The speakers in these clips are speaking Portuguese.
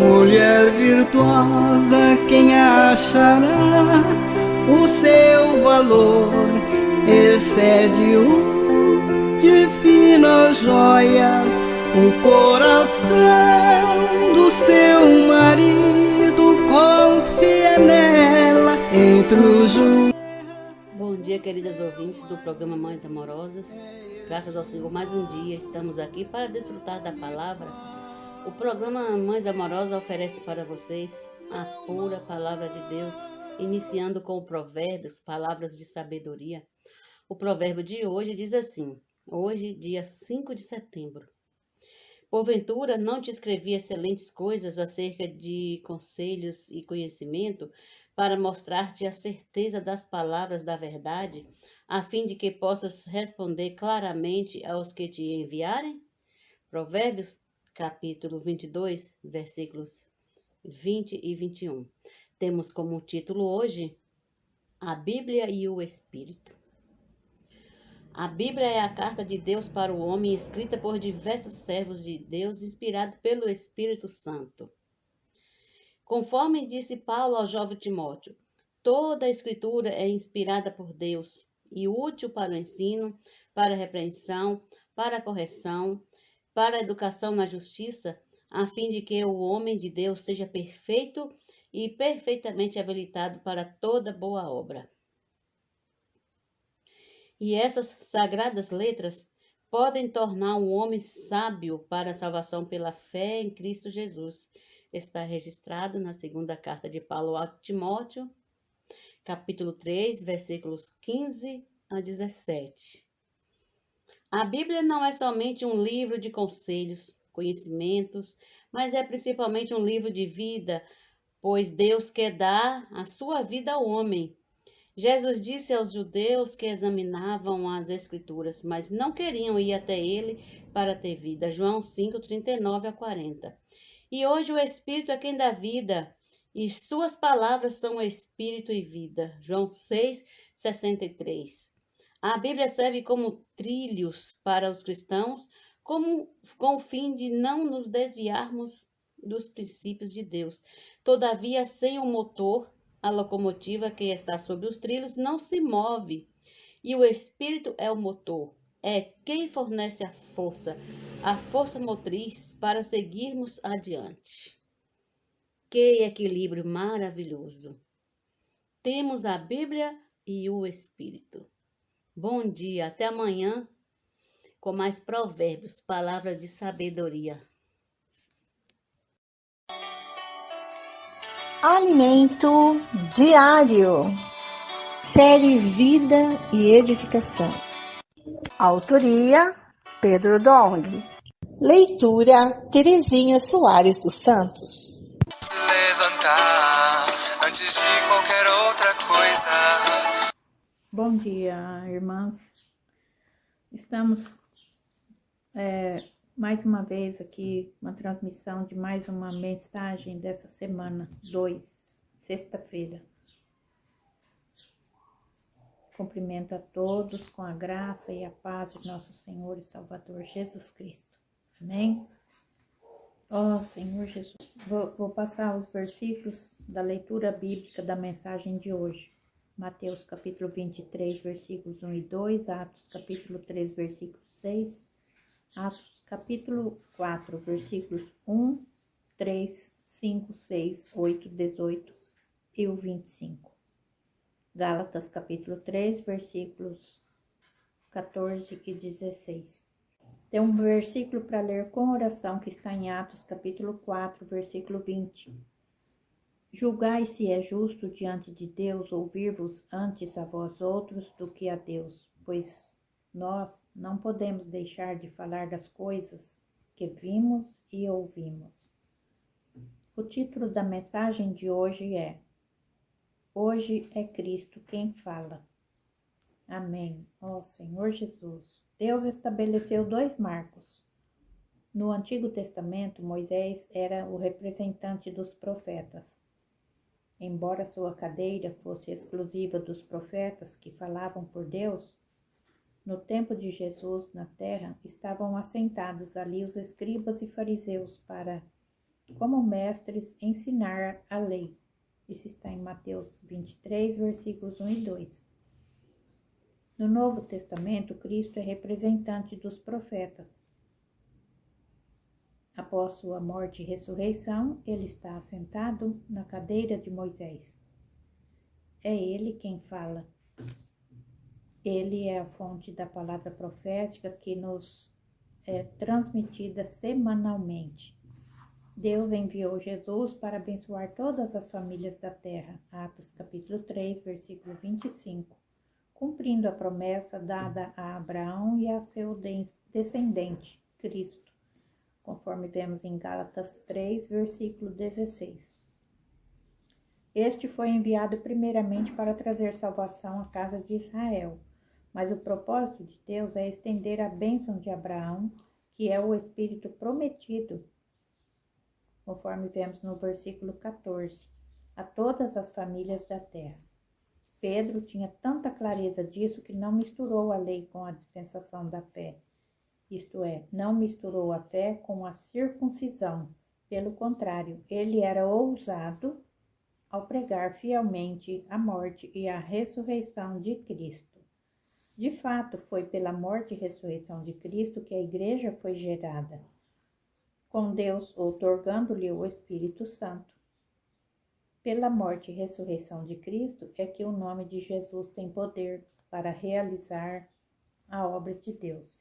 mulher virtuosa, quem achará? O seu valor excede o de finas joias. O coração do seu marido confia nela entre os Bom dia, queridas ouvintes do programa Mães Amorosas. Graças ao Senhor, mais um dia estamos aqui para desfrutar da palavra. O programa Mães Amorosas oferece para vocês a pura palavra de Deus, iniciando com o Provérbios, palavras de sabedoria. O provérbio de hoje diz assim: hoje, dia 5 de setembro. Porventura, não te escrevi excelentes coisas acerca de conselhos e conhecimento, para mostrar-te a certeza das palavras da verdade, a fim de que possas responder claramente aos que te enviarem? Provérbios, capítulo 22, versículos 20 e 21. Temos como título hoje, a Bíblia e o Espírito. A Bíblia é a carta de Deus para o homem, escrita por diversos servos de Deus, inspirado pelo Espírito Santo. Conforme disse Paulo ao jovem Timóteo, toda a Escritura é inspirada por Deus e útil para o ensino, para a repreensão, para a correção, para a educação na justiça, a fim de que o homem de Deus seja perfeito e perfeitamente habilitado para toda boa obra. E essas sagradas letras podem tornar um homem sábio para a salvação pela fé em Cristo Jesus. Está registrado na segunda carta de Paulo a Timóteo, capítulo 3, versículos 15 a 17. A Bíblia não é somente um livro de conselhos, conhecimentos, mas é principalmente um livro de vida, pois Deus quer dar a sua vida ao homem. Jesus disse aos judeus que examinavam as Escrituras, mas não queriam ir até ele para ter vida. João 5, 39 a 40. E hoje o Espírito é quem dá vida, e suas palavras são Espírito e vida. João 6, 63. A Bíblia serve como trilhos para os cristãos, com o fim de não nos desviarmos dos princípios de Deus. Todavia, sem o motor, a locomotiva que está sobre os trilhos não se move, e o Espírito é o motor, é quem fornece a força motriz para seguirmos adiante. Que equilíbrio maravilhoso! Temos a Bíblia e o Espírito. Bom dia, até amanhã com mais provérbios, palavras de sabedoria. Alimento diário. Série Vida e Edificação. Autoria Pedro Dong. Leitura Terezinha Soares dos Santos. Levantar antes de qualquer outra coisa. Bom dia, irmãs. Estamos mais uma vez aqui, uma transmissão de mais uma mensagem dessa semana 2, sexta-feira. Cumprimento a todos com a graça e a paz de nosso Senhor e Salvador Jesus Cristo. Amém? Ó Senhor Jesus, vou passar os versículos da leitura bíblica da mensagem de hoje. Mateus capítulo 23, versículos 1 e 2, Atos capítulo 3, versículo 6, Atos capítulo 4, versículos 1, 3, 5, 6, 8, 18 e o 25. Gálatas capítulo 3, versículos 14 e 16. Tem um versículo para ler com oração que está em Atos capítulo 4, versículo 20. Julgai se é justo diante de Deus ouvir-vos antes a vós outros do que a Deus, pois nós não podemos deixar de falar das coisas que vimos e ouvimos. O título da mensagem de hoje é: Hoje é Cristo quem fala. Amém. Ó Senhor Jesus, Deus estabeleceu 2 marcos. No Antigo Testamento, Moisés era o representante dos profetas. Embora sua cadeira fosse exclusiva dos profetas que falavam por Deus, no tempo de Jesus na terra estavam assentados ali os escribas e fariseus para como mestres, ensinar a lei. Isso está em Mateus 23, versículos 1 e 2. No Novo Testamento, Cristo é representante dos profetas. Após sua morte e ressurreição, ele está assentado na cadeira de Moisés. É ele quem fala. Ele é a fonte da palavra profética que nos é transmitida semanalmente. Deus enviou Jesus para abençoar todas as famílias da terra. Atos capítulo 3, versículo 25. Cumprindo a promessa dada a Abraão e a seu descendente, Cristo, conforme vemos em Gálatas 3, versículo 16. Este foi enviado primeiramente para trazer salvação à casa de Israel, mas o propósito de Deus é estender a bênção de Abraão, que é o Espírito prometido, conforme vemos no versículo 14, a todas as famílias da terra. Pedro tinha tanta clareza disso que não misturou a lei com a dispensação da fé, isto é, não misturou a fé com a circuncisão. Pelo contrário, ele era ousado ao pregar fielmente a morte e a ressurreição de Cristo. De fato, foi pela morte e ressurreição de Cristo que a igreja foi gerada, com Deus outorgando-lhe o Espírito Santo. Pela morte e ressurreição de Cristo é que o nome de Jesus tem poder para realizar a obra de Deus.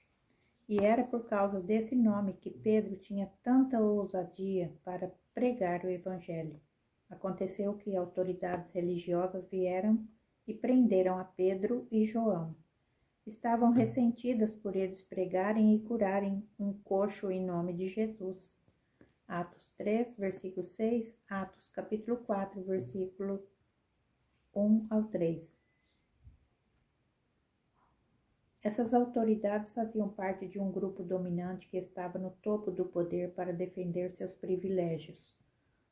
E era por causa desse nome que Pedro tinha tanta ousadia para pregar o Evangelho. Aconteceu que autoridades religiosas vieram e prenderam a Pedro e João. Estavam ressentidas por eles pregarem e curarem um coxo em nome de Jesus. Atos 3, versículo 6, Atos capítulo 4, versículo 1 ao 3. Essas autoridades faziam parte de um grupo dominante que estava no topo do poder para defender seus privilégios,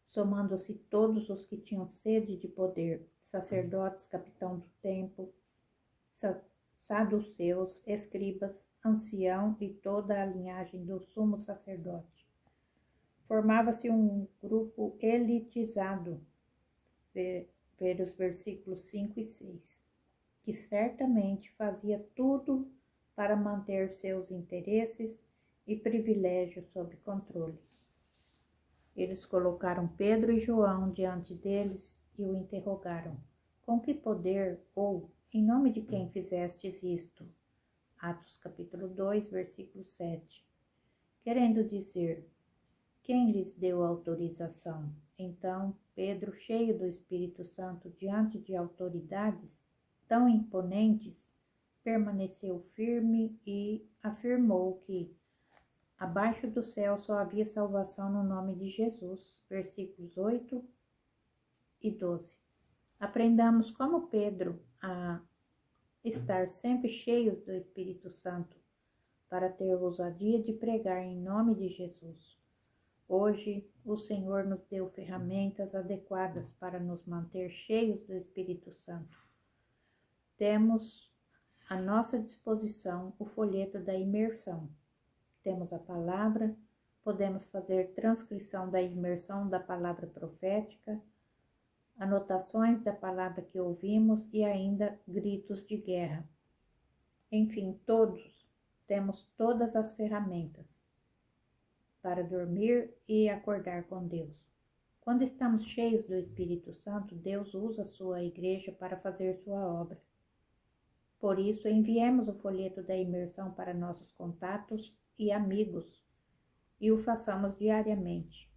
somando-se todos os que tinham sede de poder, sacerdotes, capitão do templo, saduceus, escribas, ancião e toda a linhagem do sumo sacerdote. Formava-se um grupo elitizado, ver os versículos 5 e 6, que certamente fazia tudo para manter seus interesses e privilégios sob controle. Eles colocaram Pedro e João diante deles e o interrogaram. Com que poder ou em nome de quem fizestes isto? Atos capítulo 2, versículo 7. Querendo dizer, quem lhes deu autorização? Então, Pedro, cheio do Espírito Santo, diante de autoridades tão imponentes, permaneceu firme e afirmou que abaixo do céu só havia salvação no nome de Jesus. Versículos 8 e 12. Aprendamos como Pedro a estar sempre cheios do Espírito Santo para ter ousadia de pregar em nome de Jesus. Hoje, o Senhor nos deu ferramentas adequadas para nos manter cheios do Espírito Santo. Temos à nossa disposição o folheto da imersão. Temos a palavra, podemos fazer transcrição da imersão da palavra profética, anotações da palavra que ouvimos e ainda gritos de guerra. Enfim, temos todas as ferramentas para dormir e acordar com Deus. Quando estamos cheios do Espírito Santo, Deus usa sua igreja para fazer sua obra. Por isso, enviemos o folheto da imersão para nossos contatos e amigos e o façamos diariamente,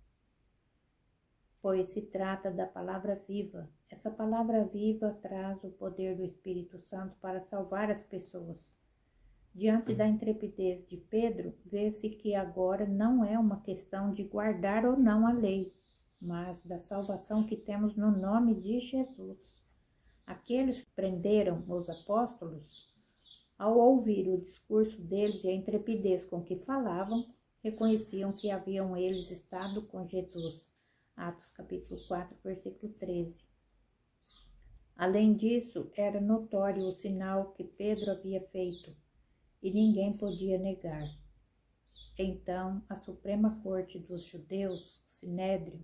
pois se trata da palavra viva. Essa palavra viva traz o poder do Espírito Santo para salvar as pessoas. Diante da intrepidez de Pedro, vê-se que agora não é uma questão de guardar ou não a lei, mas da salvação que temos no nome de Jesus. Aqueles que prenderam os apóstolos, ao ouvir o discurso deles e a intrepidez com que falavam, reconheciam que haviam eles estado com Jesus. Atos capítulo 4, versículo 13. Além disso, era notório o sinal que Pedro havia feito, e ninguém podia negar. Então, a Suprema Corte dos Judeus, o Sinédrio,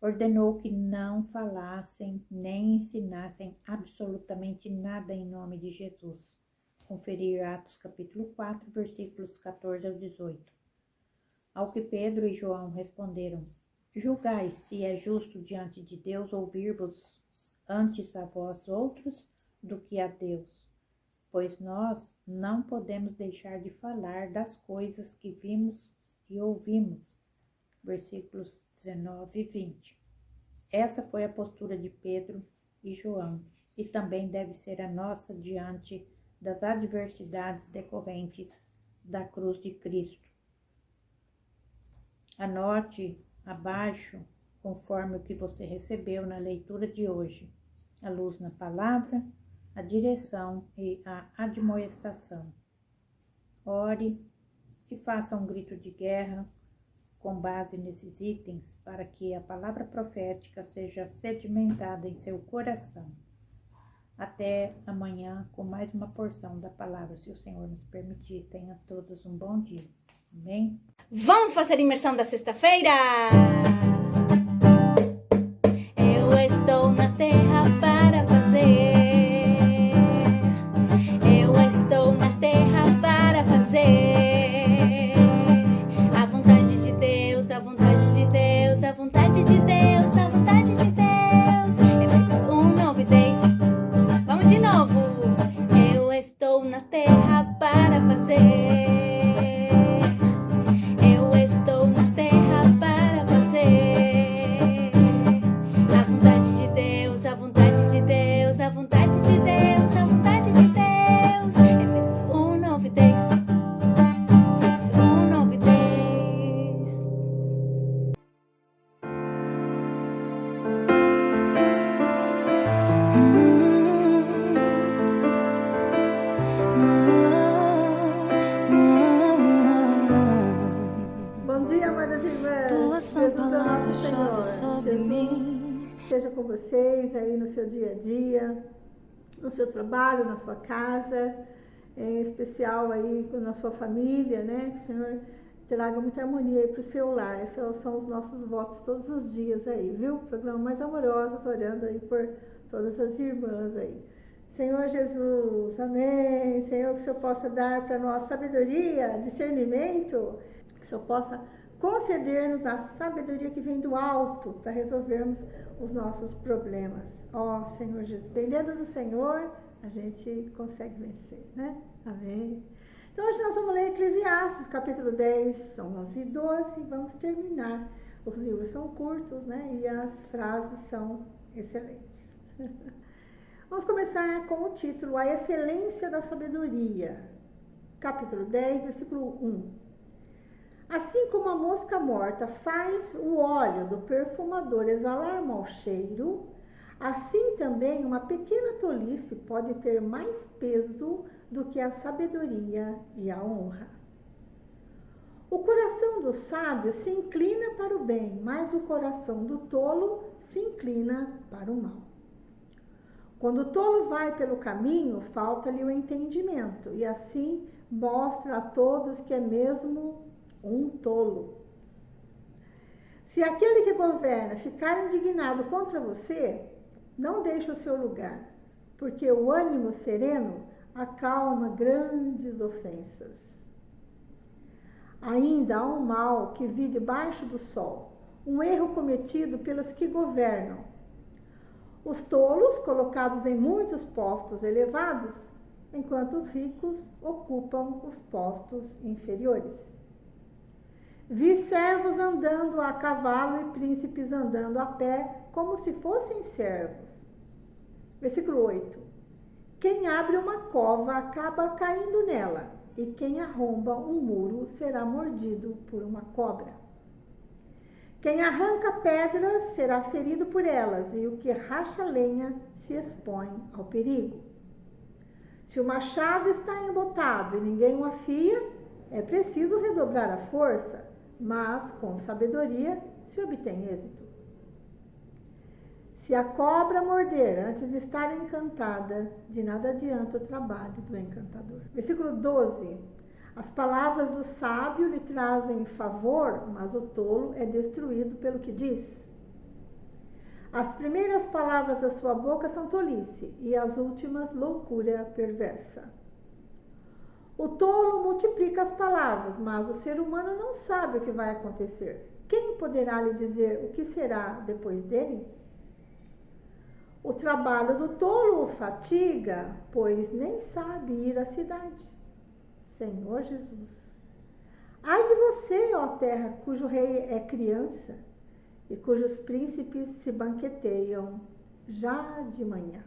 ordenou que não falassem nem ensinassem absolutamente nada em nome de Jesus. Conferir Atos capítulo 4, versículos 14 ao 18. Ao que Pedro e João responderam: julgai se é justo diante de Deus ouvir-vos antes a vós outros do que a Deus, pois nós não podemos deixar de falar das coisas que vimos e ouvimos. Versículos 19 e 20. Essa foi a postura de Pedro e João, e também deve ser a nossa diante das adversidades decorrentes da cruz de Cristo. Anote abaixo, conforme o que você recebeu na leitura de hoje, a luz na palavra, a direção e a admoestação. Ore e faça um grito de guerra com base nesses itens para que a palavra profética seja sedimentada em seu coração. Até amanhã com mais uma porção da palavra, se o Senhor nos permitir. Tenha todos um bom dia. Amém? Vamos fazer a imersão da sexta-feira! Eu estou na terra para fazer. Eu estou na terra para fazer. A vontade de Deus, a vontade de Deus, a vontade de Deus, a vontade de Deus. Efésios 1, 9 e 10. Vamos de novo. Eu estou na terra para fazer. Seja com vocês aí no seu dia a dia, no seu trabalho, na sua casa, em especial aí na sua família, né? Que o Senhor traga muita harmonia aí para o seu lar. Esses são os nossos votos todos os dias aí, viu? Programa mais amoroso, tô orando aí por todas as irmãs aí. Senhor Jesus, amém. Senhor, que o Senhor possa dar para nós sabedoria, discernimento, que o Senhor possa conceder-nos a sabedoria que vem do alto para resolvermos os nossos problemas. Ó Senhor Jesus, dependendo do Senhor, a gente consegue vencer, né? Amém. Então hoje nós vamos ler Eclesiastes, capítulo 10, são 11 e 12, e vamos terminar. Os livros são curtos, né? E as frases são excelentes. Vamos começar com o título, A Excelência da Sabedoria. Capítulo 10, versículo 1. Assim como a mosca morta faz o óleo do perfumador exalar mau cheiro, assim também uma pequena tolice pode ter mais peso do que a sabedoria e a honra. O coração do sábio se inclina para o bem, mas o coração do tolo se inclina para o mal. Quando o tolo vai pelo caminho, falta-lhe o entendimento, e assim mostra a todos que é mesmo um tolo. Se aquele que governa ficar indignado contra você, não deixe o seu lugar, porque o ânimo sereno acalma grandes ofensas. Ainda há um mal que vi debaixo do sol, um erro cometido pelos que governam. Os tolos colocados em muitos postos elevados, enquanto os ricos ocupam os postos inferiores. Vi servos andando a cavalo e príncipes andando a pé, como se fossem servos. Versículo 8. Quem abre uma cova acaba caindo nela, e quem arromba um muro será mordido por uma cobra. Quem arranca pedras será ferido por elas, e o que racha lenha se expõe ao perigo. Se o machado está embotado e ninguém o afia, é preciso redobrar a força, mas com sabedoria se obtém êxito. Se a cobra morder antes de estar encantada, de nada adianta o trabalho do encantador. Versículo 12. As palavras do sábio lhe trazem favor, mas o tolo é destruído pelo que diz. As primeiras palavras da sua boca são tolice, e as últimas, loucura perversa. O tolo multiplica as palavras, mas o ser humano não sabe o que vai acontecer. Quem poderá lhe dizer o que será depois dele? O trabalho do tolo o fatiga, pois nem sabe ir à cidade. Senhor Jesus. Ai de você, ó terra, cujo rei é criança e cujos príncipes se banqueteiam já de manhã.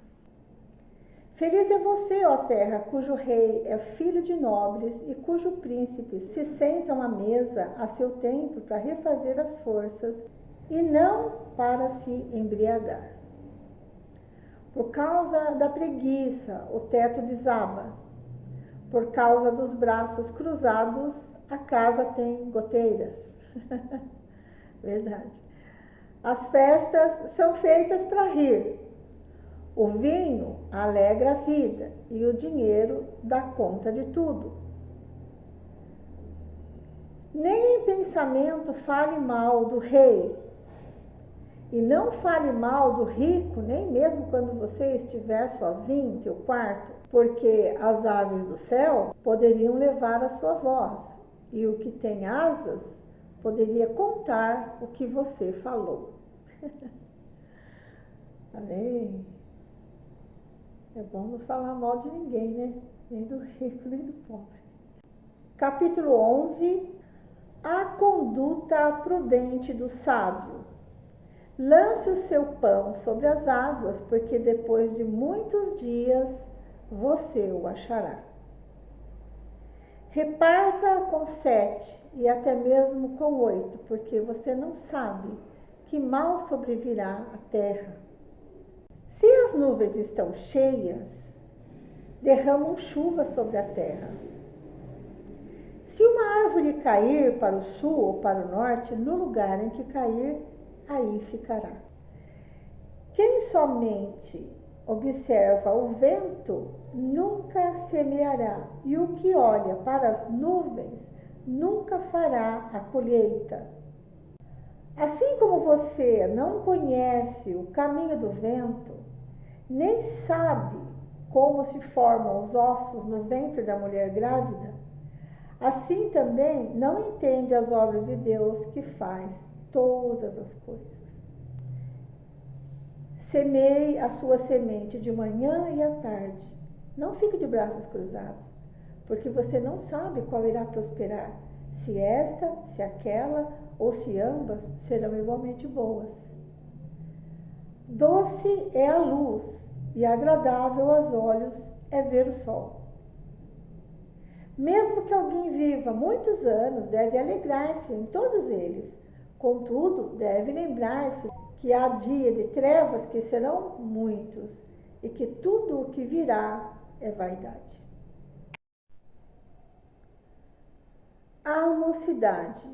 Feliz é você, ó terra, cujo rei é filho de nobres e cujo príncipe se sentam à mesa a seu tempo para refazer as forças e não para se embriagar. Por causa da preguiça, o teto desaba. Por causa dos braços cruzados, a casa tem goteiras. Verdade. As festas são feitas para rir. O vinho alegra a vida e o dinheiro dá conta de tudo. Nem em pensamento fale mal do rei. E não fale mal do rico, nem mesmo quando você estiver sozinho em seu quarto, porque as aves do céu poderiam levar a sua voz, e o que tem asas poderia contar o que você falou. Amém? É bom não falar mal de ninguém, né? Nem do rico, nem do pobre. Capítulo 11. A conduta prudente do sábio. Lance o seu pão sobre as águas, porque depois de muitos dias você o achará. Reparta com 7 e até mesmo com 8, porque você não sabe que mal sobrevirá à terra. Se as nuvens estão cheias, derramam chuva sobre a terra. Se uma árvore cair para o sul ou para o norte, no lugar em que cair, aí ficará. Quem somente observa o vento nunca semeará, e o que olha para as nuvens nunca fará a colheita. Assim como você não conhece o caminho do vento, nem sabe como se formam os ossos no ventre da mulher grávida, assim também não entende as obras de Deus que faz todas as coisas. Semeie a sua semente de manhã e à tarde. Não fique de braços cruzados, porque você não sabe qual irá prosperar, se esta, se aquela, ou se ambas serão igualmente boas. Doce é a luz e agradável aos olhos é ver o sol. Mesmo que alguém viva muitos anos, deve alegrar-se em todos eles. Contudo, deve lembrar-se que há dia de trevas que serão muitos e que tudo o que virá é vaidade. A mocidade.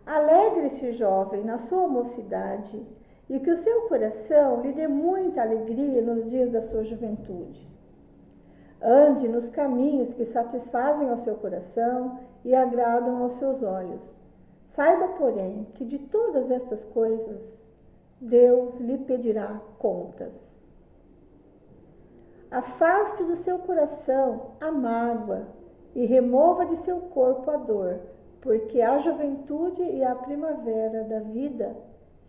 Alegre-se, jovem, na sua mocidade, e que o seu coração lhe dê muita alegria nos dias da sua juventude. Ande nos caminhos que satisfazem ao seu coração e agradam aos seus olhos. Saiba, porém, que de todas estas coisas Deus lhe pedirá contas. Afaste do seu coração a mágoa e remova de seu corpo a dor, porque a juventude e a primavera da vida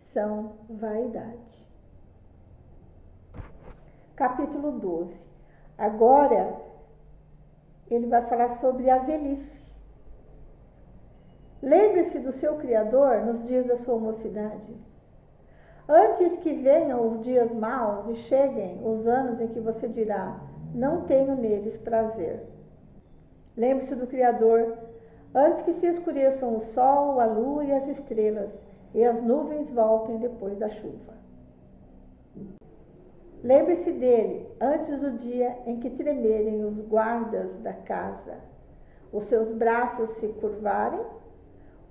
são vaidade. Capítulo 12. Agora, ele vai falar sobre a velhice. Lembre-se do seu Criador nos dias da sua mocidade. Antes que venham os dias maus e cheguem os anos em que você dirá, não tenho neles prazer. Lembre-se do Criador antes que se escureçam o sol, a lua e as estrelas, e as nuvens voltem depois da chuva. Lembre-se dele antes do dia em que tremerem os guardas da casa, os seus braços se curvarem,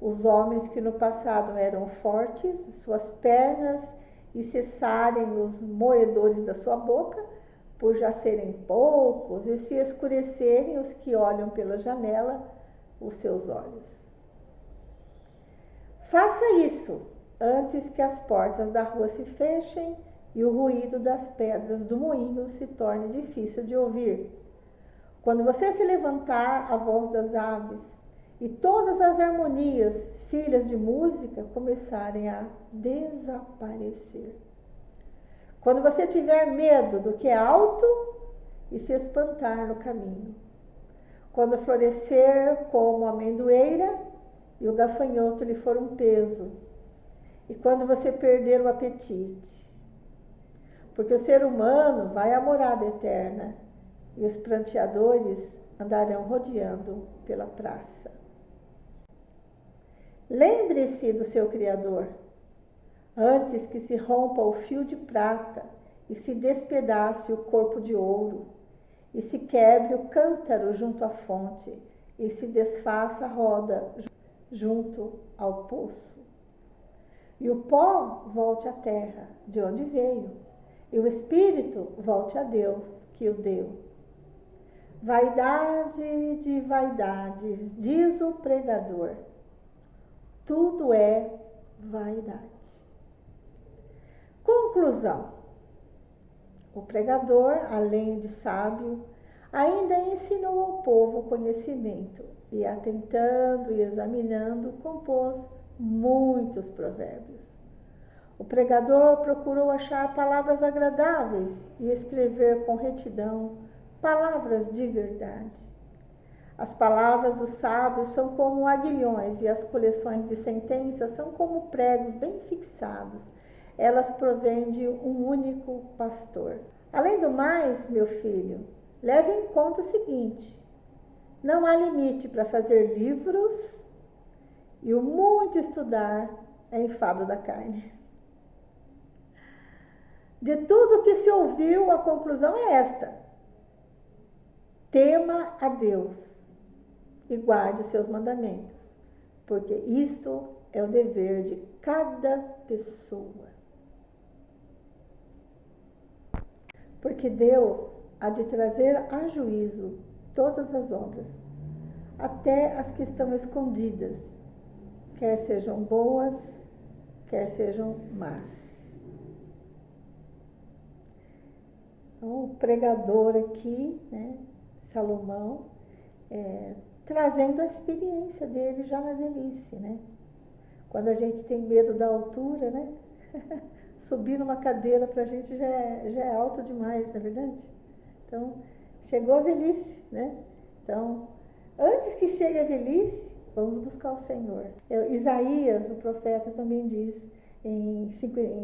os homens que no passado eram fortes, suas pernas, e cessarem os moedores da sua boca, por já serem poucos e se escurecerem os que olham pela janela os seus olhos. Faça isso antes que as portas da rua se fechem e o ruído das pedras do moinho se torne difícil de ouvir. Quando você se levantar, a voz das aves e todas as harmonias, filhas de música, começarem a desaparecer. Quando você tiver medo do que é alto e se espantar no caminho. Quando florescer como a amendoeira e o gafanhoto lhe for um peso. E quando você perder o apetite. Porque o ser humano vai à morada eterna e os pranteadores andarão rodeando pela praça. Lembre-se do seu Criador, antes que se rompa o fio de prata e se despedace o corpo de ouro, e se quebre o cântaro junto à fonte, e se desfaça a roda junto ao poço. E o pó volte à terra, de onde veio, e o espírito volte a Deus, que o deu. Vaidade de vaidades, diz o pregador, tudo é vaidade. Conclusão. O pregador, além de sábio, ainda ensinou ao povo conhecimento e, atentando e examinando, compôs muitos provérbios. O pregador procurou achar palavras agradáveis e escrever com retidão palavras de verdade. As palavras dos sábios são como aguilhões e as coleções de sentenças são como pregos bem fixados. Elas provêm de um único pastor. Além do mais, meu filho, leve em conta o seguinte: não há limite para fazer livros e o muito estudar é enfado da carne. De tudo que se ouviu, a conclusão é esta: tema a Deus e guarde os seus mandamentos, porque isto é o dever de cada pessoa. Porque Deus há de trazer a juízo todas as obras, até as que estão escondidas, quer sejam boas, quer sejam más. Então, o pregador aqui, né, Salomão, trazendo a experiência dele já na velhice, né? Quando a gente tem medo da altura, né? Subir numa cadeira pra gente já é alto demais, não é verdade? Então, chegou a velhice, né? Então, antes que chegue a velhice, vamos buscar o Senhor. Isaías, o profeta, também diz, em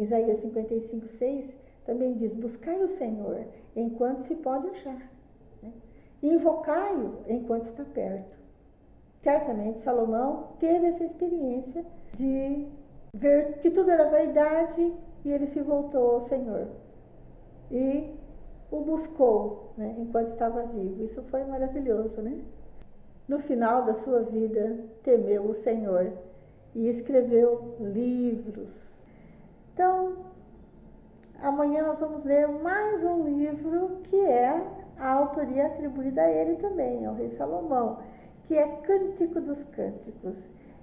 Isaías 55:6, também diz: buscai o Senhor enquanto se pode achar, né? Invocai-o enquanto está perto. Certamente Salomão teve essa experiência de ver que tudo era vaidade e ele se voltou ao Senhor e o buscou, né, enquanto estava vivo. Isso foi maravilhoso, né? No final da sua vida, temeu o Senhor e escreveu livros. Então, amanhã nós vamos ler mais um livro que é a autoria atribuída a ele também, ao rei Salomão, que é Cântico dos Cânticos.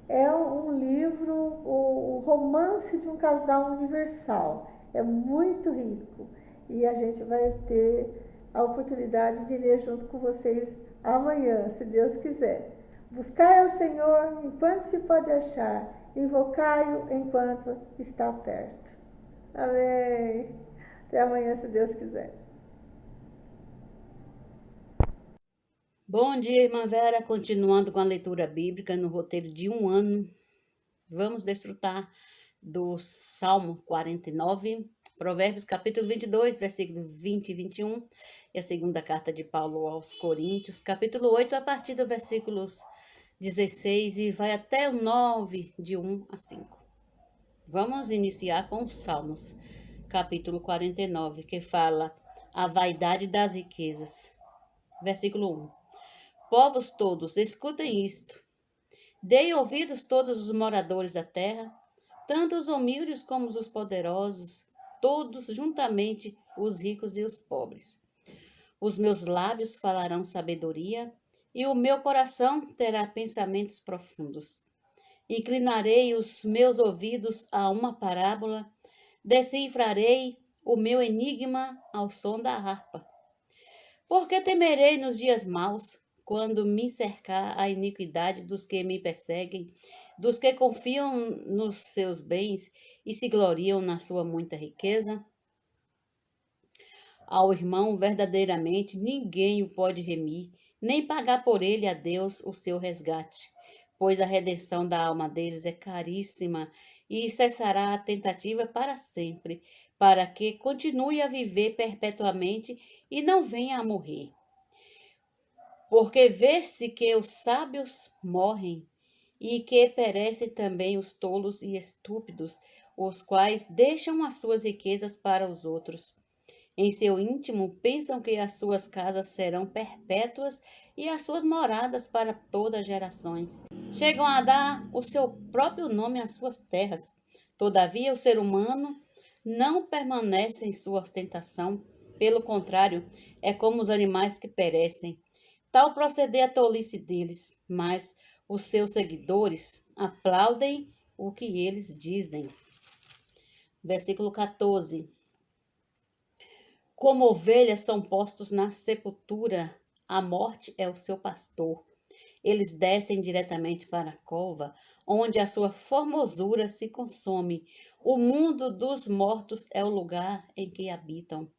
É um livro, o romance de um casal universal. É muito rico e a gente vai ter a oportunidade de ler junto com vocês amanhã, se Deus quiser. Buscai ao Senhor enquanto se pode achar, invocai-o enquanto está perto. Amém. Até amanhã, se Deus quiser. Bom dia, irmã Vera. Continuando com a leitura bíblica no roteiro de um ano, vamos desfrutar do Salmo 49, Provérbios capítulo 22, versículo 20 e 21, e a segunda carta de Paulo aos Coríntios, capítulo 8, a partir do versículos 16 e vai até o 9, de 1 a 5. Vamos iniciar com os Salmos, capítulo 49, que fala a vaidade das riquezas. Versículo 1. Povos todos, escutem isto. Deem ouvidos todos os moradores da terra, tanto os humildes como os poderosos, todos juntamente, os ricos e os pobres. Os meus lábios falarão sabedoria, e o meu coração terá pensamentos profundos. Inclinarei os meus ouvidos a uma parábola, decifrarei o meu enigma ao som da harpa. Porque temerei nos dias maus, quando me cercar a iniquidade dos que me perseguem, dos que confiam nos seus bens e se gloriam na sua muita riqueza? Ao irmão, verdadeiramente, ninguém o pode remir, nem pagar por ele a Deus o seu resgate, pois a redenção da alma deles é caríssima e cessará a tentativa para sempre, para que continue a viver perpetuamente e não venha a morrer. Porque vê-se que os sábios morrem e que perecem também os tolos e estúpidos, os quais deixam as suas riquezas para os outros. Em seu íntimo, pensam que as suas casas serão perpétuas e as suas moradas para todas as gerações. Chegam a dar o seu próprio nome às suas terras. Todavia, o ser humano não permanece em sua ostentação. Pelo contrário, é como os animais que perecem. Tal proceder é a tolice deles, mas os seus seguidores aplaudem o que eles dizem. Versículo 14. Como ovelhas são postos na sepultura, a morte é o seu pastor. Eles descem diretamente para a cova, onde a sua formosura se consome. O mundo dos mortos é o lugar em que habitam.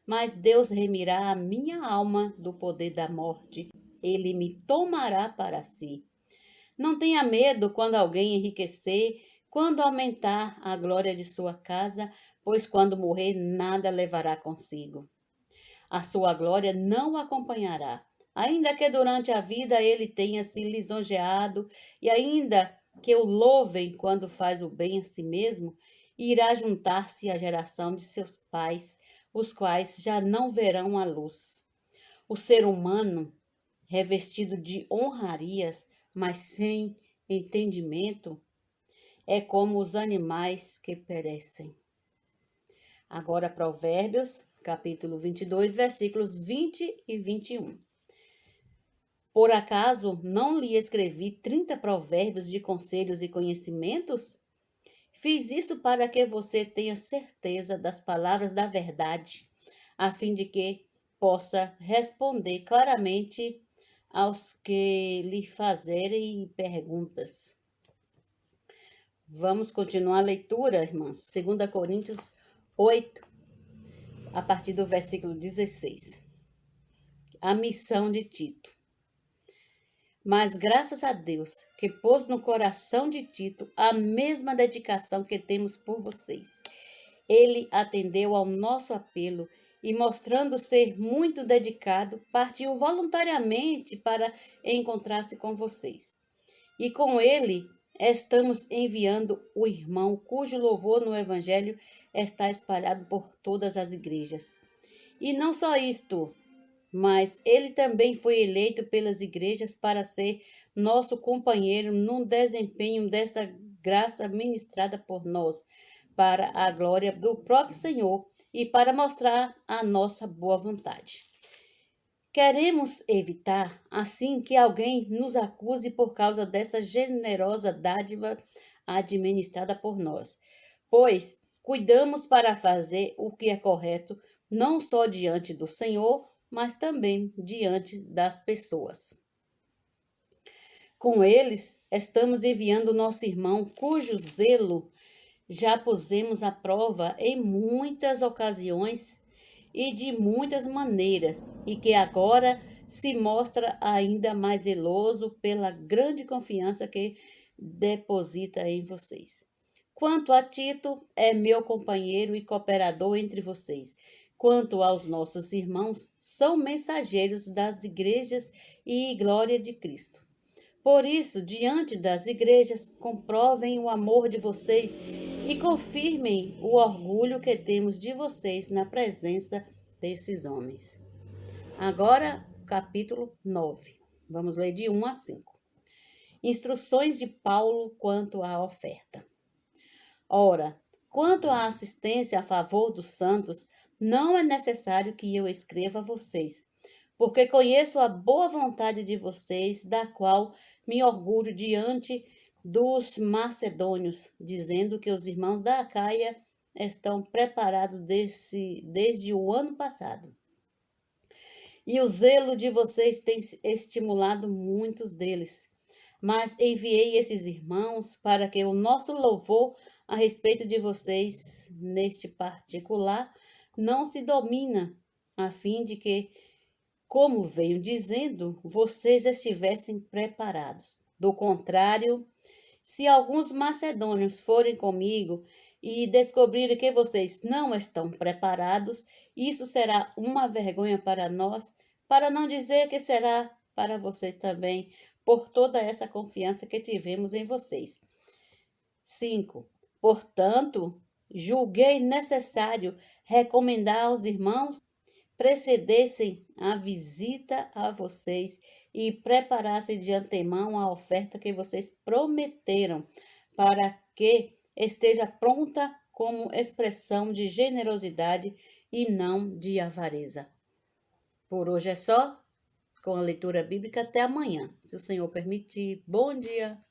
Mas Deus remirá a minha alma do poder da morte. Ele me tomará para si. Não tenha medo quando alguém enriquecer, quando aumentar a glória de sua casa, pois quando morrer nada levará consigo. A sua glória não o acompanhará, ainda que durante a vida ele tenha se lisonjeado, e ainda que o louvem quando faz o bem a si mesmo, irá juntar-se à geração de seus pais, os quais já não verão a luz. O ser humano, revestido de honrarias, mas sem entendimento, é como os animais que perecem. Agora, Provérbios, capítulo 22, versículos 20 e 21. Por acaso não lhe escrevi 30 provérbios de conselhos e conhecimentos? Fiz isso para que você tenha certeza das palavras da verdade, a fim de que possa responder claramente aos que lhe fazerem perguntas. Vamos continuar a leitura, irmãs. 2 Coríntios 8, a partir do versículo 16. A missão de Tito. Mas graças a Deus, que pôs no coração de Tito a mesma dedicação que temos por vocês. Ele atendeu ao nosso apelo e, mostrando ser muito dedicado, partiu voluntariamente para encontrar-se com vocês. E com ele estamos enviando o irmão cujo louvor no Evangelho está espalhado por todas as igrejas. E não só isto, mas ele também foi eleito pelas igrejas para ser nosso companheiro no desempenho desta graça ministrada por nós, para a glória do próprio Senhor e para mostrar a nossa boa vontade. Queremos evitar, assim, que alguém nos acuse por causa desta generosa dádiva administrada por nós, pois cuidamos para fazer o que é correto, não só diante do Senhor, mas também diante das pessoas. Com eles, estamos enviando nosso irmão, cujo zelo já pusemos à prova em muitas ocasiões e de muitas maneiras, e que agora se mostra ainda mais zeloso pela grande confiança que deposita em vocês. Quanto a Tito, é meu companheiro e cooperador entre vocês. Quanto aos nossos irmãos, são mensageiros das igrejas e glória de Cristo. Por isso, diante das igrejas, comprovem o amor de vocês e confirmem o orgulho que temos de vocês na presença desses homens. Agora, capítulo 9. Vamos ler de 1 a 5. Instruções de Paulo quanto à oferta. Ora, quanto à assistência a favor dos santos, não é necessário que eu escreva a vocês, porque conheço a boa vontade de vocês, da qual me orgulho diante dos macedônios, dizendo que os irmãos da Acaia estão preparados desde o ano passado. E o zelo de vocês tem estimulado muitos deles. Mas enviei esses irmãos para que o nosso louvor a respeito de vocês, neste particular, não se domina, a fim de que, como venho dizendo, vocês estivessem preparados. Do contrário, se alguns macedônios forem comigo e descobrirem que vocês não estão preparados, isso será uma vergonha para nós, para não dizer que será para vocês também, por toda essa confiança que tivemos em vocês. 5. Portanto, julguei necessário recomendar aos irmãos precedessem a visita a vocês e preparassem de antemão a oferta que vocês prometeram, para que esteja pronta como expressão de generosidade e não de avareza. Por hoje é só, com a leitura bíblica. Até amanhã, se o Senhor permitir. Bom dia!